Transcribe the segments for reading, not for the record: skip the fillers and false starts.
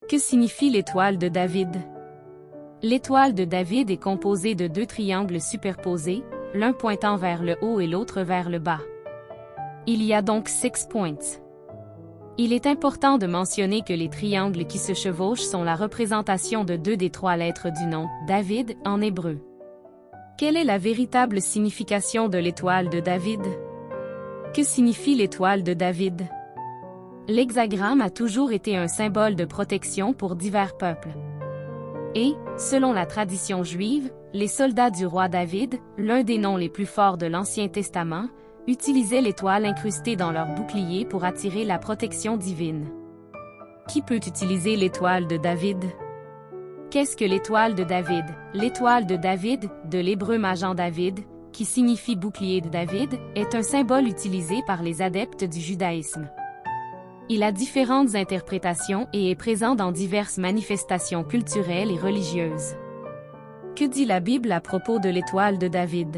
Que signifie l'étoile de David? L'étoile de David est composée de deux triangles superposés, l'un pointant vers le haut et l'autre vers le bas. Il y a donc 6 points. Il est important de mentionner que les triangles qui se chevauchent sont la représentation de 2 des 3 lettres du nom, David, en hébreu. Quelle est la véritable signification de l'étoile de David? Que signifie l'étoile de David? L'hexagramme a toujours été un symbole de protection pour divers peuples. Et, selon la tradition juive, les soldats du roi David, l'un des noms les plus forts de l'Ancien Testament, utilisaient l'étoile incrustée dans leur bouclier pour attirer la protection divine. Qui peut utiliser l'étoile de David? Qu'est-ce que l'étoile de David? L'étoile de David, de l'hébreu Magen David, qui signifie bouclier de David, est un symbole utilisé par les adeptes du judaïsme. Il a différentes interprétations et est présent dans diverses manifestations culturelles et religieuses. Que dit la Bible à propos de l'étoile de David?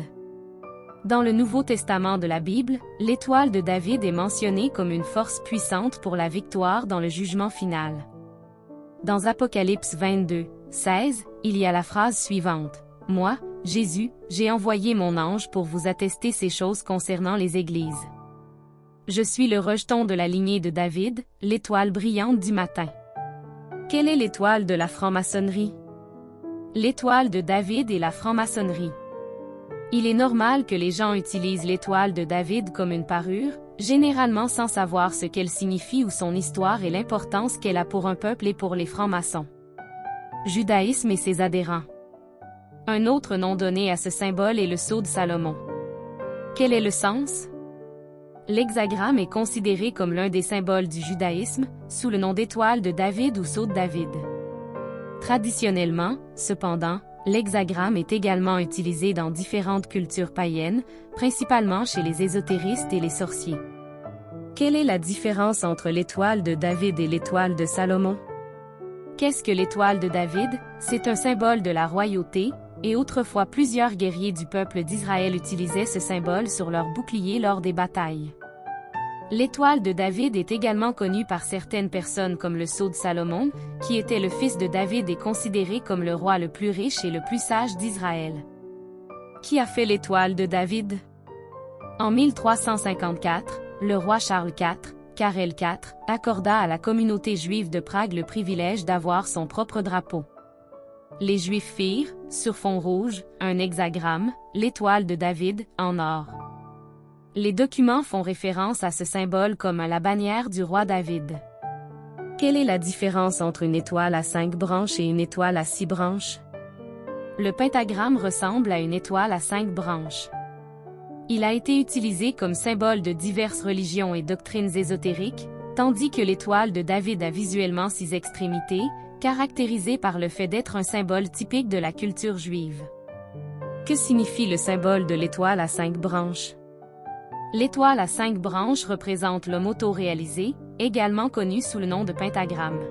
Dans le Nouveau Testament de la Bible, l'étoile de David est mentionnée comme une force puissante pour la victoire dans le jugement final. Dans Apocalypse 22, 16, il y a la phrase suivante. « Moi, Jésus, j'ai envoyé mon ange pour vous attester ces choses concernant les églises. Je suis le rejeton de la lignée de David, l'étoile brillante du matin. » Quelle est l'étoile de la franc-maçonnerie? L'étoile de David et la franc-maçonnerie. Il est normal que les gens utilisent l'étoile de David comme une parure, généralement sans savoir ce qu'elle signifie ou son histoire et l'importance qu'elle a pour un peuple et pour les francs-maçons. Judaïsme et ses adhérents. Un autre nom donné à ce symbole est le sceau de Salomon. Quel est le sens? L'hexagramme est considéré comme l'un des symboles du judaïsme, sous le nom d'étoile de David ou sceau de David. Traditionnellement, cependant, l'hexagramme est également utilisé dans différentes cultures païennes, principalement chez les ésotéristes et les sorciers. Quelle est la différence entre l'étoile de David et l'étoile de Salomon? Qu'est-ce que l'étoile de David? C'est un symbole de la royauté, et autrefois plusieurs guerriers du peuple d'Israël utilisaient ce symbole sur leur bouclier lors des batailles. L'étoile de David est également connue par certaines personnes comme le sceau de Salomon, qui était le fils de David et considéré comme le roi le plus riche et le plus sage d'Israël. Qui a fait l'étoile de David? En 1354, le roi Charles IV, Karel IV, accorda à la communauté juive de Prague le privilège d'avoir son propre drapeau. Les Juifs firent, sur fond rouge, un hexagramme, l'étoile de David, en or. Les documents font référence à ce symbole comme à la bannière du roi David. Quelle est la différence entre une étoile à 5 branches et une étoile à 6 branches? Le pentagramme ressemble à une étoile à 5 branches. Il a été utilisé comme symbole de diverses religions et doctrines ésotériques, tandis que l'étoile de David a visuellement 6 extrémités, caractérisées par le fait d'être un symbole typique de la culture juive. Que signifie le symbole de l'étoile à 5 branches? L'étoile à 5 branches représente l'homme auto-réalisé, également connu sous le nom de pentagramme.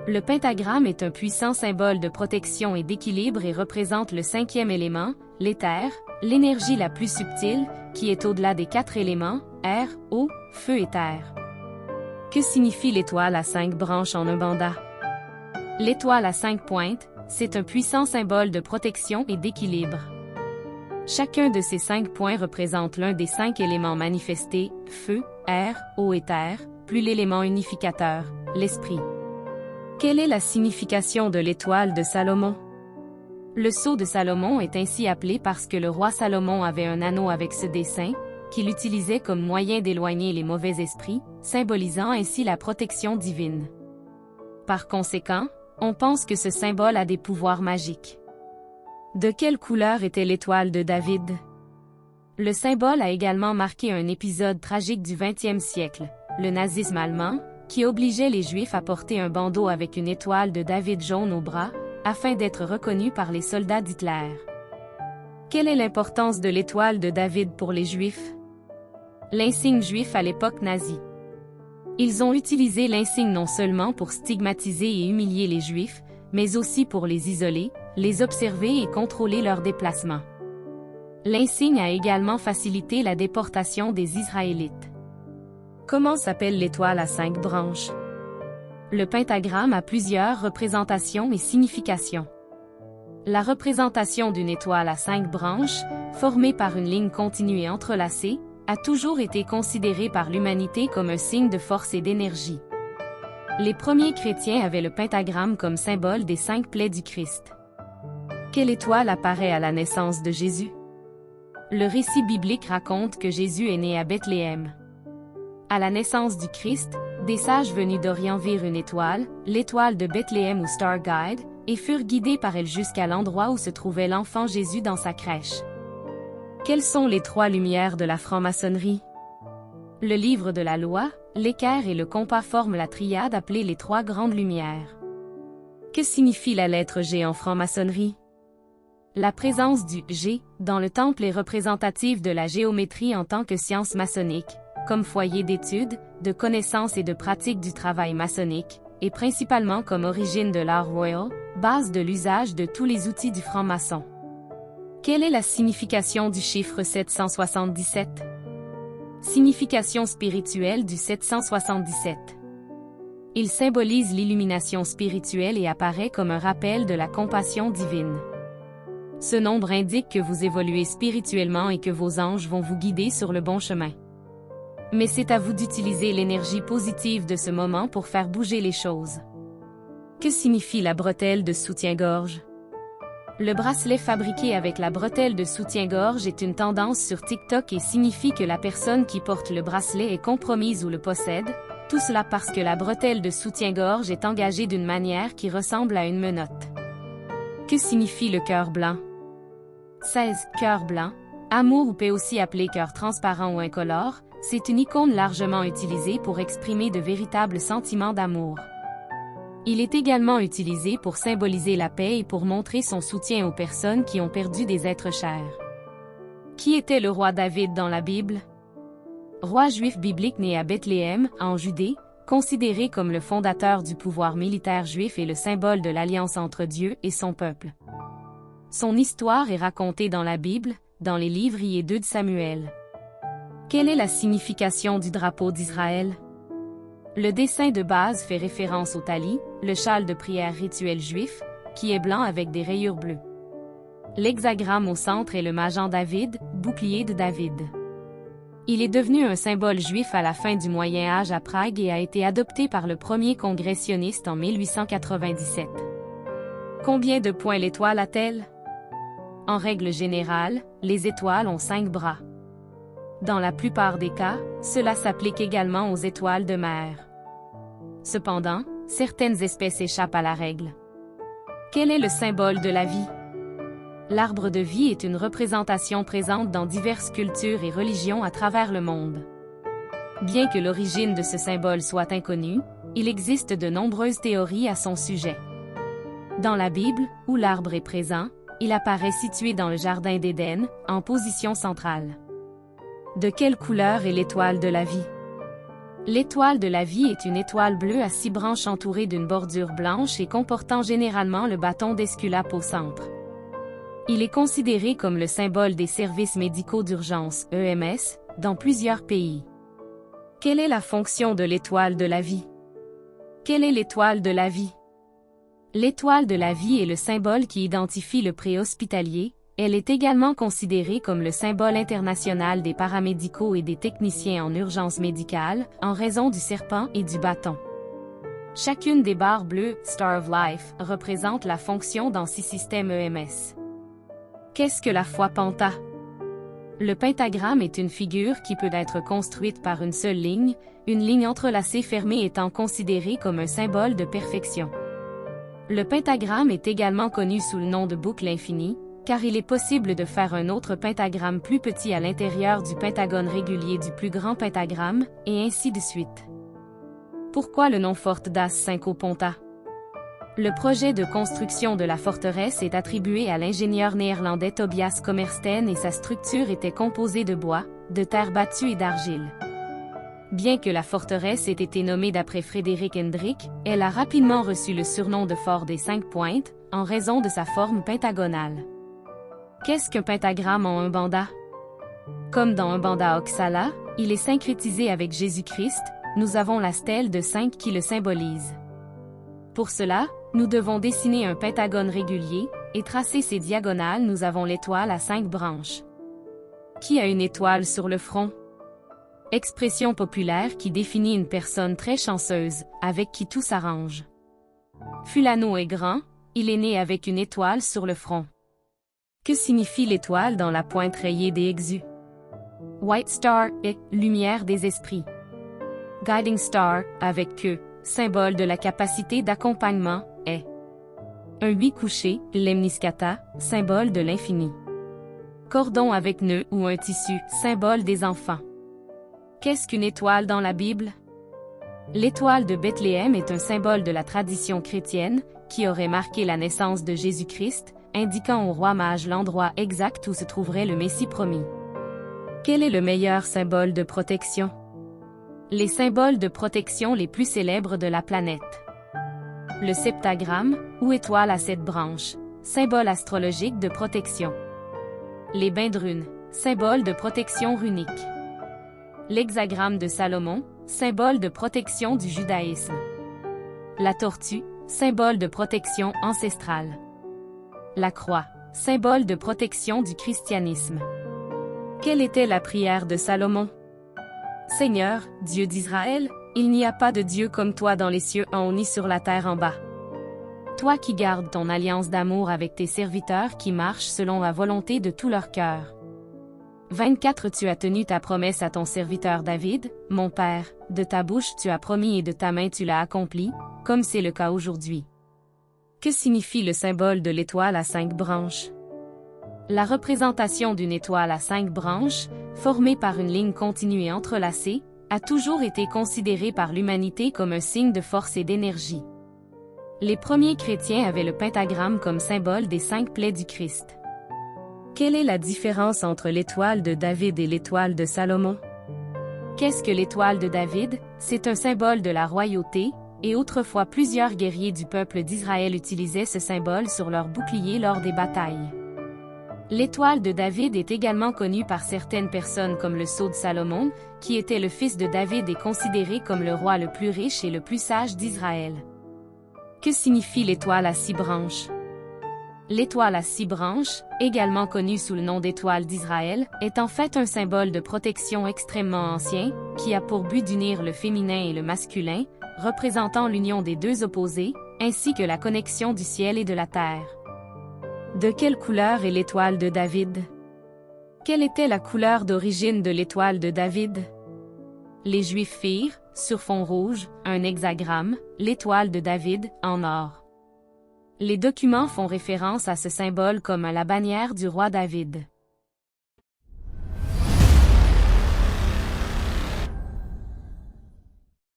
Le pentagramme est un puissant symbole de protection et d'équilibre et représente le 5e élément, l'éther, l'énergie la plus subtile, qui est au-delà des 4 éléments, air, eau, feu et terre. Que signifie l'étoile à 5 branches en Umbanda? L'étoile à 5 pointes, c'est un puissant symbole de protection et d'équilibre. Chacun de ces 5 points représente l'un des 5 éléments manifestés, feu, air, eau et terre, plus l'élément unificateur, l'esprit. Quelle est la signification de l'étoile de Salomon? Le sceau de Salomon est ainsi appelé parce que le roi Salomon avait un anneau avec ce dessin, qu'il utilisait comme moyen d'éloigner les mauvais esprits, symbolisant ainsi la protection divine. Par conséquent, on pense que ce symbole a des pouvoirs magiques. De quelle couleur était l'étoile de David? Le symbole a également marqué un épisode tragique du XXe siècle, le nazisme allemand, qui obligeait les Juifs à porter un bandeau avec une étoile de David jaune au bras, afin d'être reconnus par les soldats d'Hitler. Quelle est l'importance de l'étoile de David pour les Juifs? L'insigne juif à l'époque nazie. Ils ont utilisé l'insigne non seulement pour stigmatiser et humilier les Juifs, mais aussi pour les isoler, les observer et contrôler leurs déplacements. L'insigne a également facilité la déportation des Israélites. Comment s'appelle l'étoile à 5 branches? Le pentagramme a plusieurs représentations et significations. La représentation d'une étoile à 5 branches, formée par une ligne continue et entrelacée, a toujours été considérée par l'humanité comme un signe de force et d'énergie. Les premiers chrétiens avaient le pentagramme comme symbole des 5 plaies du Christ. Quelle étoile apparaît à la naissance de Jésus? Le récit biblique raconte que Jésus est né à Bethléem. À la naissance du Christ, des sages venus d'Orient virent une étoile, l'étoile de Bethléem ou Star Guide, et furent guidés par elle jusqu'à l'endroit où se trouvait l'enfant Jésus dans sa crèche. Quelles sont les 3 lumières de la franc-maçonnerie? Le livre de la loi, l'équerre et le compas forment la triade appelée les 3 grandes lumières. Que signifie la lettre G en franc-maçonnerie? La présence du G dans le temple est représentative de la géométrie en tant que science maçonnique, comme foyer d'études, de connaissances et de pratique du travail maçonnique, et principalement comme origine de l'art royal, base de l'usage de tous les outils du franc-maçon. Quelle est la signification du chiffre 777? Signification spirituelle du 777. Il symbolise l'illumination spirituelle et apparaît comme un rappel de la compassion divine. Ce nombre indique que vous évoluez spirituellement et que vos anges vont vous guider sur le bon chemin. Mais c'est à vous d'utiliser l'énergie positive de ce moment pour faire bouger les choses. Que signifie la bretelle de soutien-gorge? Le bracelet fabriqué avec la bretelle de soutien-gorge est une tendance sur TikTok et signifie que la personne qui porte le bracelet est compromise ou le possède, tout cela parce que la bretelle de soutien-gorge est engagée d'une manière qui ressemble à une menotte. Que signifie le cœur blanc? 16. Cœur blanc, amour ou paix aussi appelé cœur transparent ou incolore, c'est une icône largement utilisée pour exprimer de véritables sentiments d'amour. Il est également utilisé pour symboliser la paix et pour montrer son soutien aux personnes qui ont perdu des êtres chers. Qui était le roi David dans la Bible? Roi juif biblique né à Bethléem, en Judée, considéré comme le fondateur du pouvoir militaire juif et le symbole de l'alliance entre Dieu et son peuple. Son histoire est racontée dans la Bible, dans les livres 1 et 2 de Samuel. Quelle est la signification du drapeau d'Israël? Le dessin de base fait référence au tali, le châle de prière rituel juif, qui est blanc avec des rayures bleues. L'hexagramme au centre est le majan David, bouclier de David. Il est devenu un symbole juif à la fin du Moyen Âge à Prague et a été adopté par le premier congrès sioniste en 1897. Combien de points l'étoile a-t-elle? En règle générale, les étoiles ont 5 bras. Dans la plupart des cas, cela s'applique également aux étoiles de mer. Cependant, certaines espèces échappent à la règle. Quel est le symbole de la vie? L'arbre de vie est une représentation présente dans diverses cultures et religions à travers le monde. Bien que l'origine de ce symbole soit inconnue, il existe de nombreuses théories à son sujet. Dans la Bible, où l'arbre est présent, il apparaît situé dans le jardin d'Éden, en position centrale. De quelle couleur est l'étoile de la vie? L'étoile de la vie est une étoile bleue à 6 branches entourée d'une bordure blanche et comportant généralement le bâton d'Esculape au centre. Il est considéré comme le symbole des services médicaux d'urgence, EMS, dans plusieurs pays. Quelle est la fonction de l'étoile de la vie? Quelle est l'étoile de la vie? L'étoile de la vie est le symbole qui identifie le préhospitalier. Elle est également considérée comme le symbole international des paramédicaux et des techniciens en urgence médicale, en raison du serpent et du bâton. Chacune des barres bleues, Star of Life, représente la fonction dans 6 systèmes EMS. Qu'est-ce que la foi penta? Le pentagramme est une figure qui peut être construite par une seule ligne, une ligne entrelacée fermée étant considérée comme un symbole de perfection. Le pentagramme est également connu sous le nom de boucle infinie, car il est possible de faire un autre pentagramme plus petit à l'intérieur du pentagone régulier du plus grand pentagramme, et ainsi de suite. Pourquoi le nom Forte das Cinco Ponta? Le projet de construction de la forteresse est attribué à l'ingénieur néerlandais Tobias Commersten et sa structure était composée de bois, de terre battue et d'argile. Bien que la forteresse ait été nommée d'après Frédéric Hendrik, elle a rapidement reçu le surnom de Fort des 5 pointes, en raison de sa forme pentagonale. Qu'est-ce qu'un pentagramme en un banda? Comme dans un banda Oxala, il est syncrétisé avec Jésus-Christ, nous avons la stèle de 5 qui le symbolise. Pour cela, nous devons dessiner un pentagone régulier, et tracer ses diagonales. Nous avons l'étoile à 5 branches. Qui a une étoile sur le front? Expression populaire qui définit une personne très chanceuse, avec qui tout s'arrange. Fulano est grand, il est né avec une étoile sur le front. Que signifie l'étoile dans la pointe rayée des Exus? White Star est lumière des esprits. Guiding Star, avec queue, symbole de la capacité d'accompagnement, est. Un 8 couché, lemniscata, symbole de l'infini. Cordon avec nœud ou un tissu, symbole des enfants. Qu'est-ce qu'une étoile dans la Bible? L'étoile de Bethléem est un symbole de la tradition chrétienne, qui aurait marqué la naissance de Jésus-Christ, indiquant au roi mage l'endroit exact où se trouverait le Messie promis. Quel est le meilleur symbole de protection? Les symboles de protection les plus célèbres de la planète. Le septagramme, ou étoile à 7 branches, symbole astrologique de protection. Les bains de runes, symbole de protection runique. L'hexagramme de Salomon, symbole de protection du judaïsme. La tortue, symbole de protection ancestrale. La croix, symbole de protection du christianisme. Quelle était la prière de Salomon? Seigneur, Dieu d'Israël, il n'y a pas de Dieu comme toi dans les cieux en haut ni sur la terre en bas. Toi qui gardes ton alliance d'amour avec tes serviteurs qui marchent selon la volonté de tout leur cœur. 24 Tu as tenu ta promesse à ton serviteur David, mon père, de ta bouche tu as promis et de ta main tu l'as accompli, comme c'est le cas aujourd'hui. Que signifie le symbole de l'étoile à 5 branches? La représentation d'une étoile à 5 branches, formée par une ligne continue et entrelacée, a toujours été considérée par l'humanité comme un signe de force et d'énergie. Les premiers chrétiens avaient le pentagramme comme symbole des 5 plaies du Christ. Quelle est la différence entre l'étoile de David et l'étoile de Salomon? Qu'est-ce que l'étoile de David? C'est un symbole de la royauté, et autrefois plusieurs guerriers du peuple d'Israël utilisaient ce symbole sur leur bouclier lors des batailles. L'étoile de David est également connue par certaines personnes comme le sceau de Salomon, qui était le fils de David et considéré comme le roi le plus riche et le plus sage d'Israël. Que signifie l'étoile à 6 branches? L'étoile à 6 branches, également connue sous le nom d'étoile d'Israël, est en fait un symbole de protection extrêmement ancien, qui a pour but d'unir le féminin et le masculin, représentant l'union des deux opposés, ainsi que la connexion du ciel et de la terre. De quelle couleur est l'étoile de David? Quelle était la couleur d'origine de l'étoile de David? Les Juifs firent, sur fond rouge, un hexagramme, l'étoile de David, en or. Les documents font référence à ce symbole comme à la bannière du roi David.